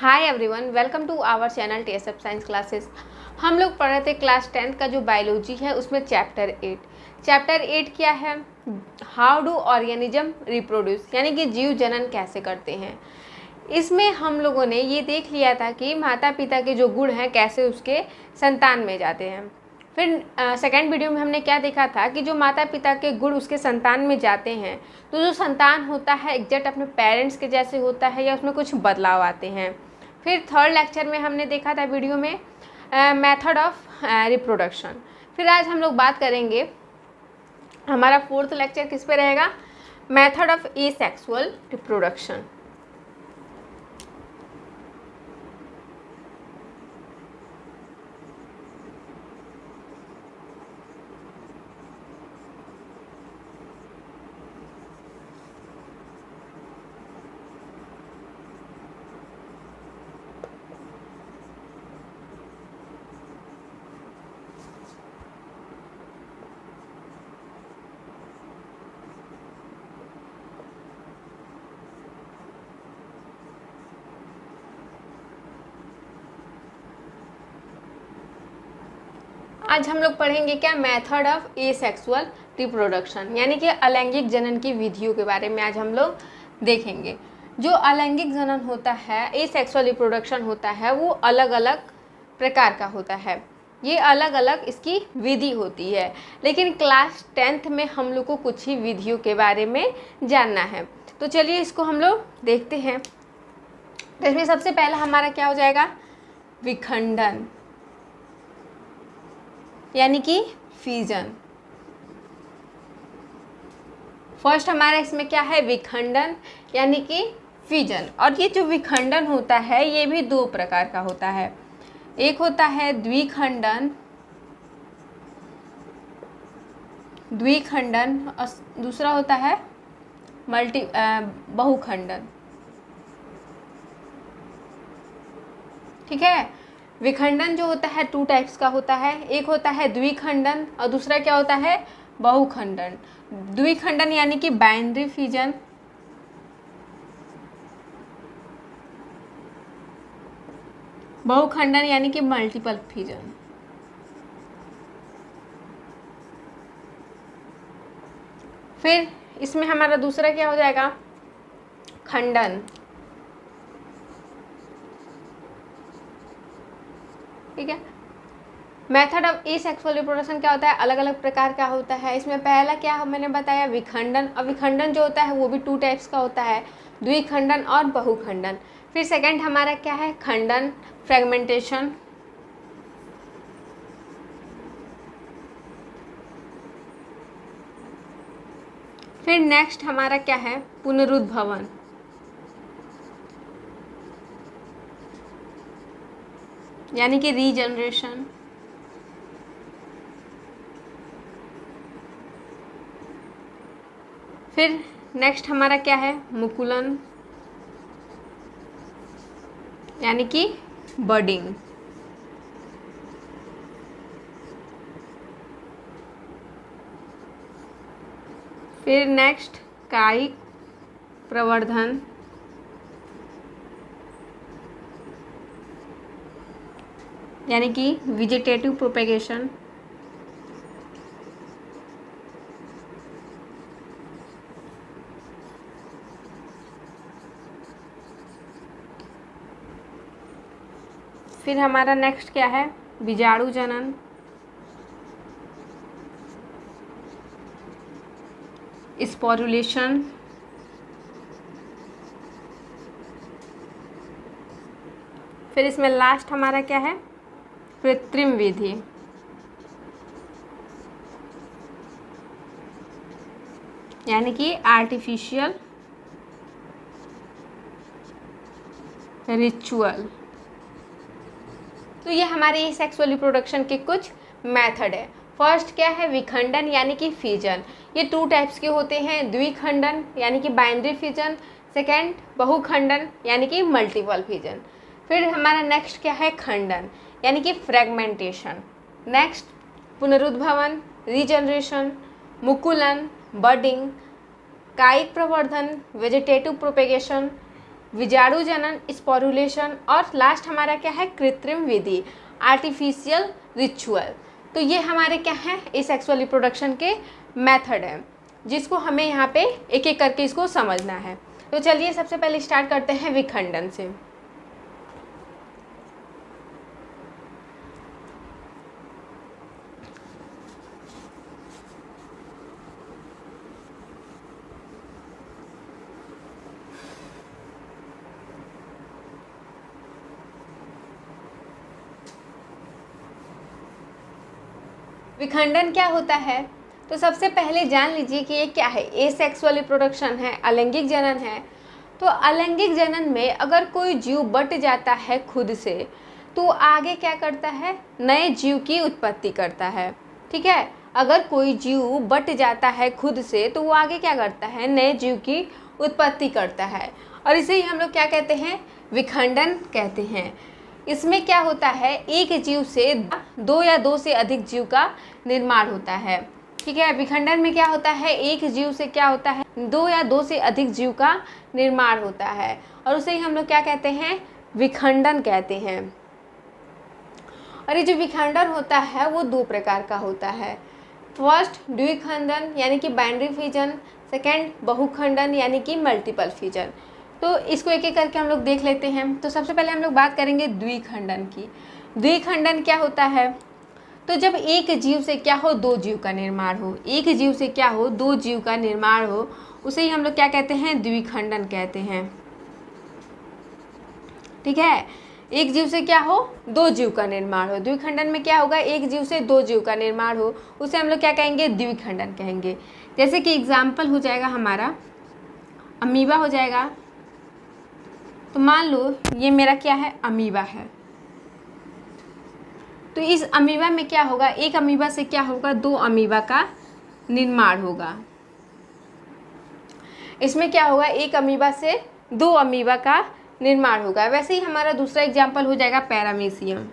Hi everyone, welcome to our channel TSF science classes. हम लोग पढ़ रहे थे क्लास 10th का जो बायोलॉजी है उसमें चैप्टर 8 क्या है? हाउ डू ऑर्गेनिज्म रिप्रोड्यूस, यानी कि जीव जनन कैसे करते हैं। इसमें हम लोगों ने ये देख लिया था कि माता पिता के जो गुण हैं कैसे उसके संतान में जाते हैं। फिर सेकेंड वीडियो में हमने क्या देखा था कि जो माता पिता के गुण उसके संतान में जाते हैं तो जो संतान होता है एग्जैक्ट अपने पेरेंट्स के जैसे होता है या उसमें कुछ बदलाव आते हैं। फिर थर्ड लेक्चर में हमने देखा था वीडियो में मेथड ऑफ रिप्रोडक्शन। फिर आज हम लोग बात करेंगे, हमारा फोर्थ लेक्चर किस पे रहेगा? Method of asexual reproduction. आज हम लोग पढ़ेंगे क्या? मेथड ऑफ एसेक्सुअल रिप्रोडक्शन, यानी कि अलैंगिक जनन की विधियों के बारे में आज हम लोग देखेंगे। जो अलैंगिक जनन होता है, एसेक्सुअल रिप्रोडक्शन होता है, वो अलग अलग प्रकार का होता है। ये अलग अलग इसकी विधि होती है, लेकिन क्लास 10th में हम लोग को कुछ ही विधियों के बारे में जानना है। तो चलिए इसको हम लोग देखते हैं। तो इसमें सबसे पहला हमारा क्या हो जाएगा? विखंडन, यानी कि फीजन। फर्स्ट हमारा इसमें क्या है? विखंडन यानी कि फीजन। और ये जो विखंडन होता है ये भी दो प्रकार का होता है। एक होता है द्विखंडन और दूसरा होता है बहुखंडन। ठीक है। विखंडन जो होता है 2 टाइप्स का होता है। एक होता है द्विखंडन और दूसरा क्या होता है? बहुखंडन। द्विखंडन यानी कि बाइनरी फिजन, बहुखंडन यानी कि मल्टीपल फिजन। फिर इसमें हमारा दूसरा क्या हो जाएगा? खंडन। ठीक है। मेथड ऑफ एसेक्सुअल रिप्रोडक्शन क्या होता है? अलग अलग प्रकार का होता है। इसमें पहला क्या मैंने बताया? विखंडन। और विखंडन जो होता है वो भी 2 टाइप्स का होता है, द्विखंडन और बहुखंडन। फिर सेकंड हमारा क्या है? खंडन, फ्रेगमेंटेशन। फिर नेक्स्ट हमारा क्या है? पुनरुद्भवन। यानी कि रीजनरेशन। फिर नेक्स्ट हमारा क्या है? मुकुलन, यानी कि बडिंग। फिर नेक्स्ट कायिक प्रवर्धन। यानी कि वेजिटेटिव प्रोपेगेशन। फिर हमारा नेक्स्ट क्या है? बीजाणु जनन। स्पोरुलेशन। फिर इसमें लास्ट हमारा क्या है? कृत्रिम विधि। यानी कि आर्टिफिशियल रिचुअल। तो ये हमारे एसेक्सुअल रिप्रोडक्शन के कुछ मेथड है। फर्स्ट क्या है? विखंडन यानी कि फिजन। ये 2 टाइप्स के होते हैं, द्विखंडन यानी कि बाइनरी फिजन, सेकेंड बहुखंडन यानी कि मल्टीपल फिजन। फिर हमारा नेक्स्ट क्या है? खंडन यानी कि फ्रेगमेंटेशन। नेक्स्ट पुनरुद्भवन, रीजनरेशन, मुकुलन, बडिंग, कायिक प्रवर्धन, वेजिटेटिव प्रोपेगेशन, विजाणु जनन, स्पोरुलेशन, और लास्ट हमारा क्या है, कृत्रिम विधि, आर्टिफिशियल रिचुअल। तो ये हमारे क्या है, एसेक्सुअल रिप्रोडक्शन के मेथड है, जिसको हमें यहाँ पे एक एक करके इसको समझना है। तो चलिए सबसे पहले स्टार्ट करते हैं विखंडन से। विखंडन क्या होता है, तो सबसे पहले जान लीजिए कि ये क्या है, एसेक्सुअल रिप्रोडक्शन है, अलैंगिक जनन है। तो अलैंगिक जनन में अगर कोई जीव बट जाता है खुद से, तो आगे क्या करता है, नए जीव की उत्पत्ति करता है। ठीक है, अगर कोई जीव बट जाता है खुद से तो वो आगे क्या करता है, नए जीव की उत्पत्ति करता है, और इसे ही हम लोग क्या कहते हैं, विखंडन कहते हैं। इसमें क्या होता है, एक जीव से दो या दो से अधिक जीव का निर्माण होता है। ठीक है, विखंडन में क्या होता है, एक जीव से क्या होता है, दो या दो से अधिक जीव का निर्माण होता है, और उसे ही हम लोग क्या कहते हैं, विखंडन कहते हैं। और ये जो विखंडन होता है वो दो प्रकार का होता है। फर्स्ट द्विखंडन यानी कि बाइनरी फिजन, सेकेंड बहुखंडन यानी कि मल्टीपल फिजन। तो इसको एक एक करके हम लोग देख लेते हैं। तो सबसे पहले हम लोग बात करेंगे द्विखंडन की। द्विखंडन क्या होता है, तो जब एक जीव से क्या हो, दो जीव का निर्माण हो, एक जीव से क्या हो, दो जीव का निर्माण हो, उसे ही हम लोग क्या कहते हैं, द्विखंडन कहते हैं। ठीक है, एक जीव से क्या हो, दो जीव का निर्माण हो। द्विखंडन में क्या होगा, एक जीव से दो जीव का निर्माण हो, उसे हम लोग क्या कहेंगे, द्विखंडन कहेंगे। जैसे कि एग्जाम्पल हो जाएगा हमारा अमीबा हो जाएगा। तो मान लो ये मेरा क्या है, अमीबा है। तो इस अमीबा में क्या होगा, एक अमीबा से क्या होगा, दो अमीबा का निर्माण होगा। इसमें क्या होगा, एक अमीबा से दो अमीबा का निर्माण होगा। वैसे ही हमारा दूसरा एग्जाम्पल हो जाएगा पैरामीशियम।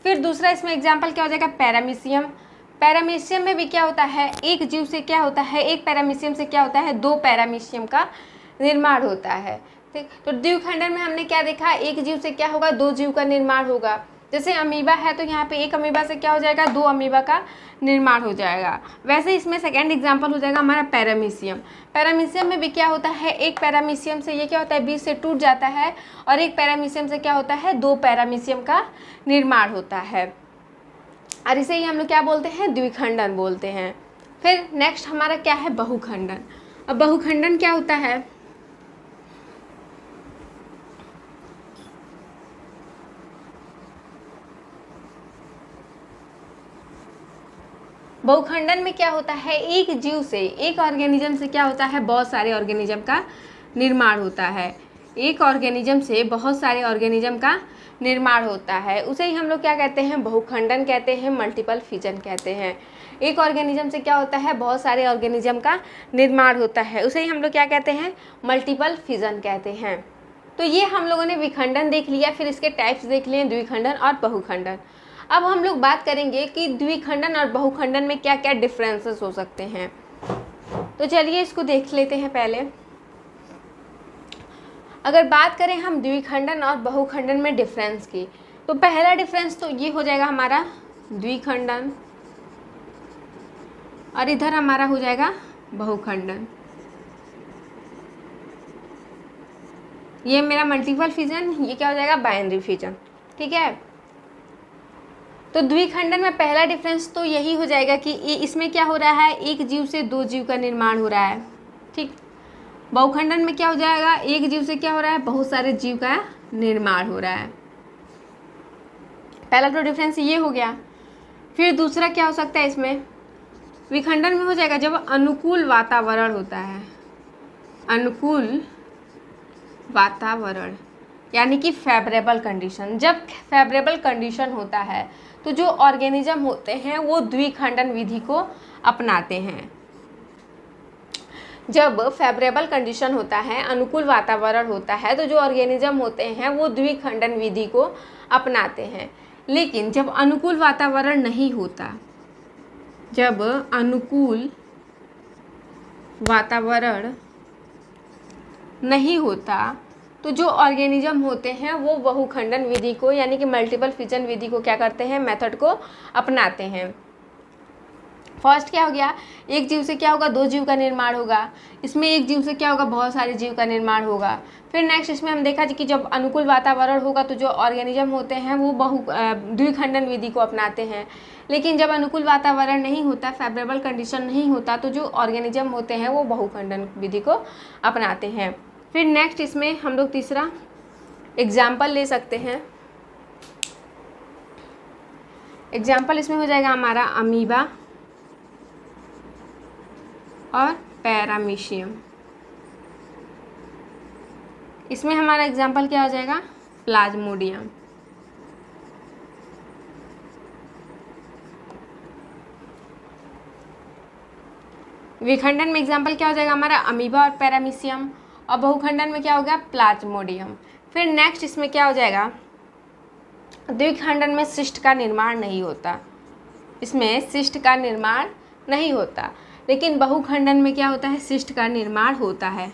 फिर दूसरा इसमें एग्जाम्पल क्या हो जाएगा, पैरामीशियम। पैरामीशियम में भी क्या होता है, एक जीव से क्या होता है, एक पैरामीशियम से क्या होता है, दो पैरामीशियम का निर्माण होता है। ठीक, तो द्विखंडन में हमने क्या देखा, एक जीव से क्या होगा, दो जीव का निर्माण होगा। जैसे अमीबा है तो यहाँ पे एक अमीबा से क्या हो जाएगा, दो अमीबा का निर्माण हो जाएगा। वैसे इसमें सेकेंड एग्जाम्पल हो जाएगा हमारा पैरामीशियम। पैरामीशियम में भी क्या होता है, एक पैरामीशियम से ये क्या होता है, बीच से टूट जाता है, और एक पैरामीशियम से क्या होता है, दो पैरामीशियम का निर्माण होता है, और इसे ही हम लोग क्या बोलते हैं, द्विखंडन बोलते हैं। फिर नेक्स्ट हमारा क्या है, बहुखंडन। अब बहुखंडन क्या होता है, बहुखंडन में क्या होता है, एक जीव से, एक ऑर्गेनिज्म से क्या होता है, बहुत सारे ऑर्गेनिज्म का निर्माण होता है। एक ऑर्गेनिज्म से बहुत सारे ऑर्गेनिज्म का निर्माण होता है, उसे ही हम लोग क्या कहते हैं, बहुखंडन कहते हैं, मल्टीपल फिजन कहते हैं। एक ऑर्गेनिज्म से क्या होता है, बहुत सारे ऑर्गेनिज्म का निर्माण होता है, उसे ही हम लोग क्या कहते हैं, मल्टीपल फिजन कहते हैं। तो ये हम लोगों ने विखंडन देख लिया, फिर इसके टाइप्स देख लिए, द्विखंडन और बहुखंडन। अब हम लोग बात करेंगे कि द्विखंडन और बहुखंडन में क्या क्या डिफरेंसेस हो सकते हैं। तो चलिए इसको देख लेते हैं। पहले अगर बात करें हम द्विखंडन और बहुखंडन में डिफरेंस की, तो पहला डिफरेंस तो ये हो जाएगा हमारा द्विखंडन, और इधर हमारा हो जाएगा बहुखंडन। ये मेरा मल्टीपल फिजन, ये क्या हो जाएगा, बाइनरी फिजन। ठीक है, तो द्विखंडन में पहला डिफरेंस तो यही हो जाएगा कि इसमें क्या हो रहा है, एक जीव से दो जीव का निर्माण हो रहा है। ठीक, बहुखंडन में क्या हो जाएगा, एक जीव से क्या हो रहा है, बहुत सारे जीव का निर्माण हो रहा है। पहला तो डिफरेंस ये हो गया। फिर दूसरा क्या हो सकता है, इसमें विखंडन में हो जाएगा जब अनुकूल वातावरण होता है, अनुकूल वातावरण यानी कि फेवरेबल कंडीशन। जब फेवरेबल कंडीशन होता है तो जो ऑर्गेनिज्म होते हैं वो द्विखंडन विधि को अपनाते हैं। जब फेवरेबल कंडीशन होता है, अनुकूल वातावरण होता है, तो जो ऑर्गेनिज्म होते हैं वो द्विखंडन विधि को अपनाते हैं। लेकिन जब अनुकूल वातावरण नहीं होता, जब अनुकूल वातावरण नहीं होता तो जो ऑर्गेनिज्म होते हैं वो बहुखंडन विधि को यानी कि मल्टीपल फिजन विधि को क्या करते हैं, मेथड को अपनाते हैं। फर्स्ट क्या हो गया, एक जीव से क्या होगा, दो जीव का निर्माण होगा। इसमें एक जीव से क्या होगा, बहुत सारे जीव का निर्माण होगा। फिर नेक्स्ट इसमें हम देखा कि जब अनुकूल वातावरण होगा तो जो ऑर्गेनिज्म होते हैं वो द्विखंडन विधि को अपनाते हैं। लेकिन जब अनुकूल वातावरण नहीं होता, फेवरेबल कंडीशन नहीं होता, तो जो ऑर्गेनिज्म होते हैं वो बहुखंडन विधि को अपनाते हैं। फिर नेक्स्ट इसमें हम लोग तीसरा एग्जाम्पल ले सकते हैं। एग्जाम्पल इसमें हो जाएगा हमारा अमीबा और पैरामीशियम। इसमें हमारा एग्जाम्पल क्या हो जाएगा, प्लाज्मोडियम। विखंडन में एग्जाम्पल क्या हो जाएगा हमारा, अमीबा और पैरामीशियम। और बहुखंडन में क्या हो गया, प्लाज्मोडियम। फिर नेक्स्ट इसमें क्या हो जाएगा, द्विखंडन में सिस्ट का निर्माण नहीं होता, इसमें सिस्ट का निर्माण नहीं होता। लेकिन बहुखंडन में क्या होता है, सिस्ट का निर्माण होता है।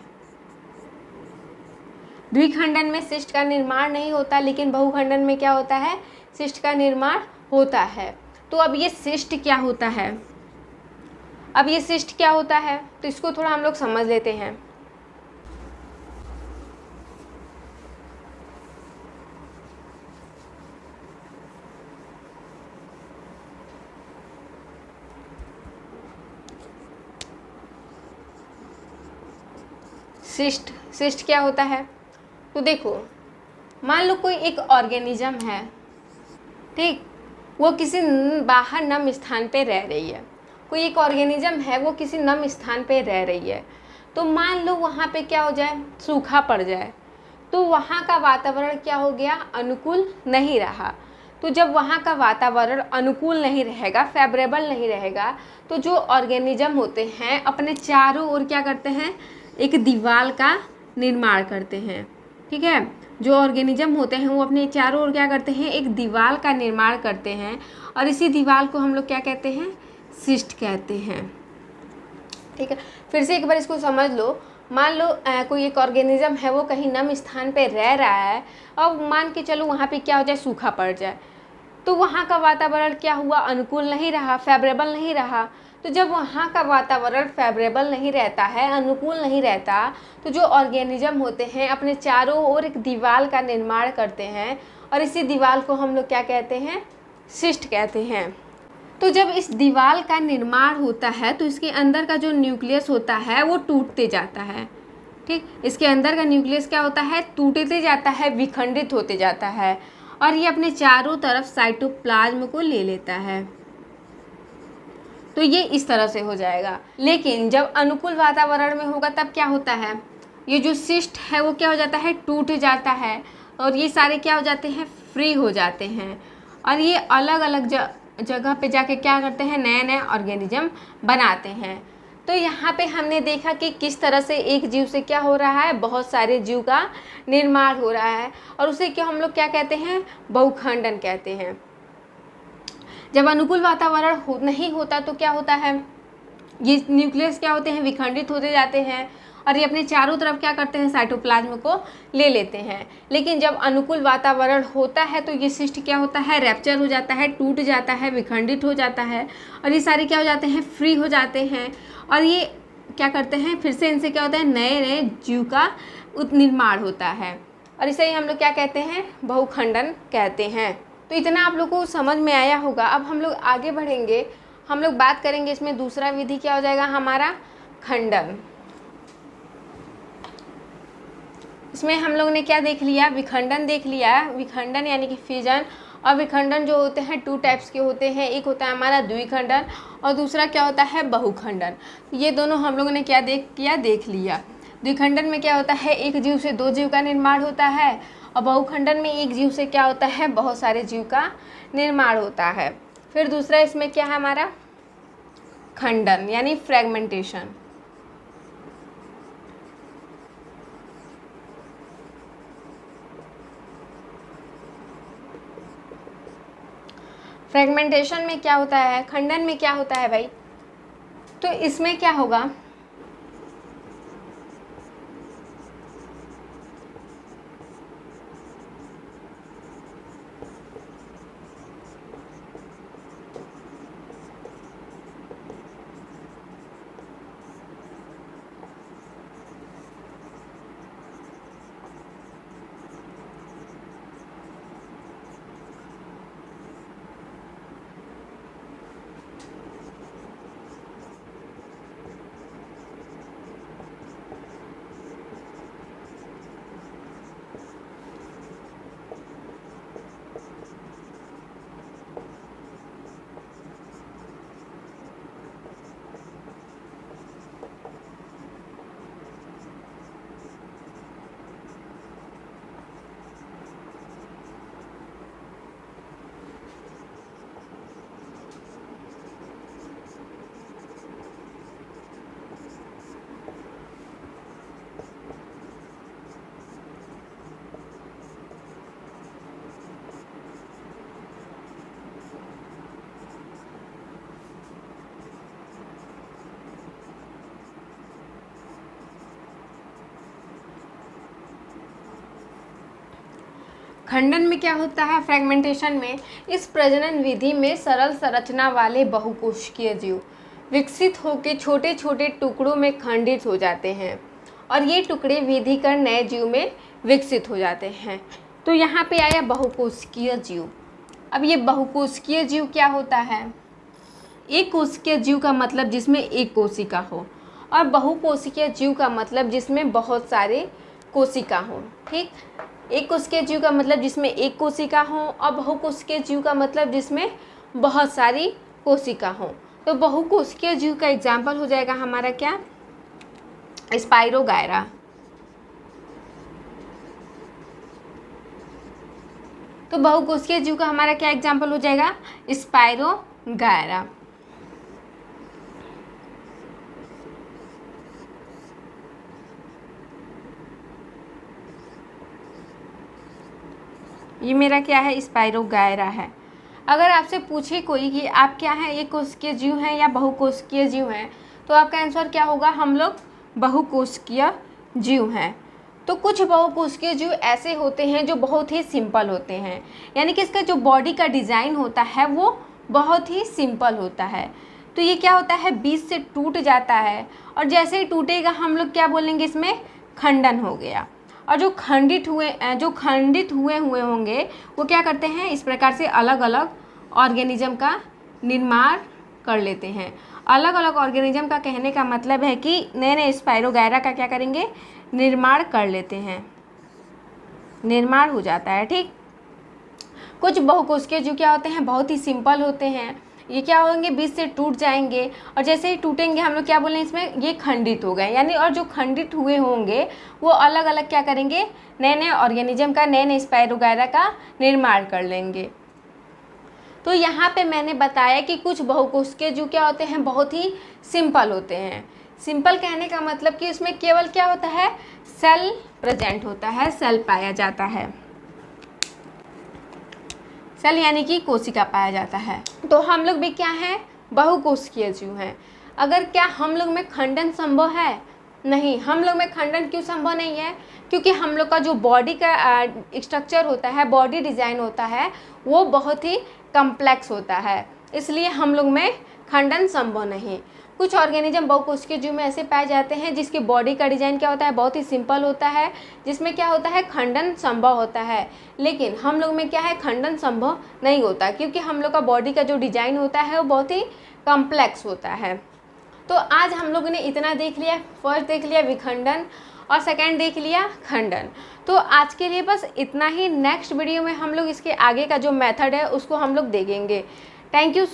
द्विखंडन में सिस्ट का निर्माण नहीं होता, लेकिन बहुखंडन में क्या होता है, सिस्ट का निर्माण होता है। तो अब ये सिस्ट क्या होता है, अब ये सिस्ट क्या होता है, तो इसको थोड़ा हम लोग समझ लेते हैं। सिस्ट क्या होता है, तो देखो मान लो कोई एक ऑर्गेनिज्म है, ठीक, वो किसी बाहर नम स्थान पे रह रही है। कोई एक ऑर्गेनिज्म है वो किसी नम स्थान पे रह रही है। तो मान लो वहाँ पे क्या हो जाए, सूखा पड़ जाए, तो वहाँ का वातावरण क्या हो गया, अनुकूल नहीं रहा। तो जब वहाँ का वातावरण अनुकूल नहीं रहेगा, फेवरेबल नहीं रहेगा, तो जो ऑर्गेनिज्म होते हैं अपने चारों ओर क्या करते हैं, एक दीवार का निर्माण करते हैं। ठीक है, जो ऑर्गेनिज्म होते हैं वो अपने चारों ओर क्या करते हैं, एक दीवार का निर्माण करते हैं। और इसी दीवार को हम लोग क्या कहते हैं, सिस्ट कहते हैं। ठीक है, फिर से एक बार इसको समझ लो। मान लो कोई एक ऑर्गेनिज्म है वो कहीं नम स्थान पे रह रहा है, और मान के चलो वहाँ पे क्या हो जाए, सूखा पड़ जाए, तो वहाँ का वातावरण क्या हुआ, अनुकूल नहीं रहा, फेवरेबल नहीं रहा। तो जब वहाँ का वातावरण फेवरेबल नहीं रहता है, अनुकूल नहीं रहता, तो जो ऑर्गेनिज्म होते हैं अपने चारों ओर एक दीवार का निर्माण करते हैं, और इसी दीवार को हम लोग क्या कहते हैं, सिस्ट कहते हैं। तो जब इस दीवार का निर्माण होता है तो इसके अंदर का जो न्यूक्लियस होता है वो टूटते जाता है। ठीक, इसके अंदर का न्यूक्लियस क्या होता है, टूटते जाता है, विखंडित होते जाता है, और ये अपने चारों तरफ साइटोप्लाज्म को ले लेता है। तो ये इस तरह से हो जाएगा। लेकिन जब अनुकूल वातावरण में होगा तब क्या होता है, ये जो सिस्ट है वो क्या हो जाता है, टूट जाता है, और ये सारे क्या हो जाते हैं, फ्री हो जाते हैं, और ये अलग अलग जगह पे जाके क्या करते हैं, नए नए ऑर्गेनिज्म बनाते हैं। तो यहाँ पे हमने देखा कि किस तरह से एक जीव से क्या हो रहा है, बहुत सारे जीव का निर्माण हो रहा है, और उसे क्या हम लोग क्या कहते हैं, बहुखंडन कहते हैं। जब अनुकूल वातावरण नहीं होता तो क्या होता है, ये न्यूक्लियस क्या होते हैं, विखंडित होते जाते हैं, और ये अपने चारों तरफ क्या करते हैं, साइटोप्लाज्म को ले लेते हैं। लेकिन जब अनुकूल वातावरण होता है तो ये सिस्ट क्या होता है, रैप्चर हो जाता है, टूट जाता है, विखंडित हो जाता है, और ये सारे क्या हो जाते हैं, फ्री हो जाते हैं, और ये क्या करते हैं, फिर से इनसे क्या होता है, नए नए जीव का निर्माण होता है, और इसे ही हम लोग क्या कहते हैं, बहुखंडन कहते हैं। तो इतना आप लोग को समझ में आया होगा। अब हम लोग आगे बढ़ेंगे, हम लोग बात करेंगे इसमें दूसरा विधि क्या हो जाएगा हमारा, खंडन। इसमें हम लोग ने क्या देख लिया, विखंडन देख लिया। विखंडन यानी कि फिजन, और विखंडन जो होते हैं टू टाइप्स के होते हैं, एक होता है हमारा द्विखंडन और दूसरा क्या होता है, बहुखंडन। ये दोनों हम लोगों ने क्या देख लिया। द्विखंडन में क्या होता है, एक जीव से दो जीव का निर्माण होता है, और बहुखंडन में एक जीव से क्या होता है, बहुत सारे जीव का निर्माण होता है। फिर दूसरा इसमें क्या है हमारा, खंडन यानी फ्रेगमेंटेशन। फ्रेगमेंटेशन में क्या होता है, खंडन में क्या होता है भाई, तो इसमें क्या होगा, खंडन में क्या होता है, फ्रेगमेंटेशन में इस प्रजनन विधि में सरल संरचना वाले बहुकोशिकीय जीव विकसित होकर छोटे छोटे टुकड़ों में खंडित हो जाते हैं और ये टुकड़े विधिकर नए जीव में विकसित हो जाते हैं। तो यहाँ पे आया बहुकोशिकीय जीव। अब ये बहुकोशिकीय जीव क्या होता है, एक कोशिकीय जीव का मतलब जिसमें एक कोशिका हो, और बहुकोशिकीय जीव का मतलब जिसमें बहुत सारे कोशिका हो। ठीक, एक कोशिकीय जीव का मतलब जिसमें एक कोशिका हो, और बहुकोशिकीय जीव का मतलब जिसमें बहुत सारी कोशिका हो। तो बहुकोशिकीय जीव का एग्जाम्पल हो जाएगा हमारा क्या, स्पाइरोगायरा। तो बहुकोशिकीय जीव का हमारा क्या एग्जाम्पल हो जाएगा, स्पाइरोगायरा। ये मेरा क्या है, स्पाइरोगायरा है। अगर आपसे पूछे कोई कि आप क्या हैं, एक कोशिकीय जीव हैं या बहुकोशिकीय जीव हैं, तो आपका आंसर क्या होगा, हम लोग बहुकोशिकीय जीव हैं। तो कुछ बहुकोशिकीय जीव ऐसे होते हैं जो बहुत ही सिंपल होते हैं, यानी कि इसका जो बॉडी का डिज़ाइन होता है वो बहुत ही सिंपल होता है। तो ये क्या होता है, बीच से टूट जाता है, और जैसे ही टूटेगा हम लोग क्या बोलेंगे, इसमें खंडन हो गया। और जो खंडित हुए होंगे वो क्या करते हैं, इस प्रकार से अलग अलग ऑर्गेनिज्म का निर्माण कर लेते हैं। अलग अलग ऑर्गेनिज्म का कहने का मतलब है कि नए नए स्पाइरोगायरा का क्या करेंगे, निर्माण कर लेते हैं, निर्माण हो जाता है। ठीक, कुछ बहुकोशिकीय जीव क्या होते हैं, बहुत ही सिंपल होते हैं। ये क्या होंगे, बीच से टूट जाएंगे, और जैसे ही टूटेंगे हम लोग क्या बोलें, इसमें ये खंडित हो गए, यानी और जो खंडित हुए होंगे वो अलग अलग क्या करेंगे, नए नए ऑर्गेनिज्म का, नए नए स्पाइरोगायरा का निर्माण कर लेंगे। तो यहाँ पे मैंने बताया कि कुछ बहुकोशिकीय जीव क्या होते हैं, बहुत ही सिंपल होते हैं। सिंपल कहने का मतलब कि उसमें केवल क्या होता है, सेल प्रेजेंट होता है, सेल पाया जाता है, सेल यानी कि कोशिका पाया जाता है। तो हम लोग भी क्या हैं, बहुकोशिकीय जीव हैं। अगर क्या हम लोग में खंडन संभव है, नहीं। हम लोग में खंडन क्यों संभव नहीं है, क्योंकि हम लोग का जो बॉडी का स्ट्रक्चर होता है, बॉडी डिज़ाइन होता है, वो बहुत ही कम्प्लेक्स होता है, इसलिए हम लोग में खंडन संभव नहीं। कुछ ऑर्गेनिज्म बहुकोशिकीय जीव में ऐसे पाए जाते हैं जिसकी बॉडी का डिज़ाइन क्या होता है, बहुत ही सिंपल होता है, जिसमें क्या होता है, खंडन संभव होता है। लेकिन हम लोग में क्या है, खंडन संभव नहीं होता, क्योंकि हम लोग का बॉडी का जो डिज़ाइन होता है वो बहुत ही कम्प्लेक्स होता है। तो आज हम लोगों ने इतना देख लिया, फर्स्ट देख लिया विखंडन और सेकंड देख लिया खंडन। तो आज के लिए बस इतना ही। नेक्स्ट वीडियो में हम लोग इसके आगे का जो मेथड है उसको हम लोग देखेंगे। Thank you.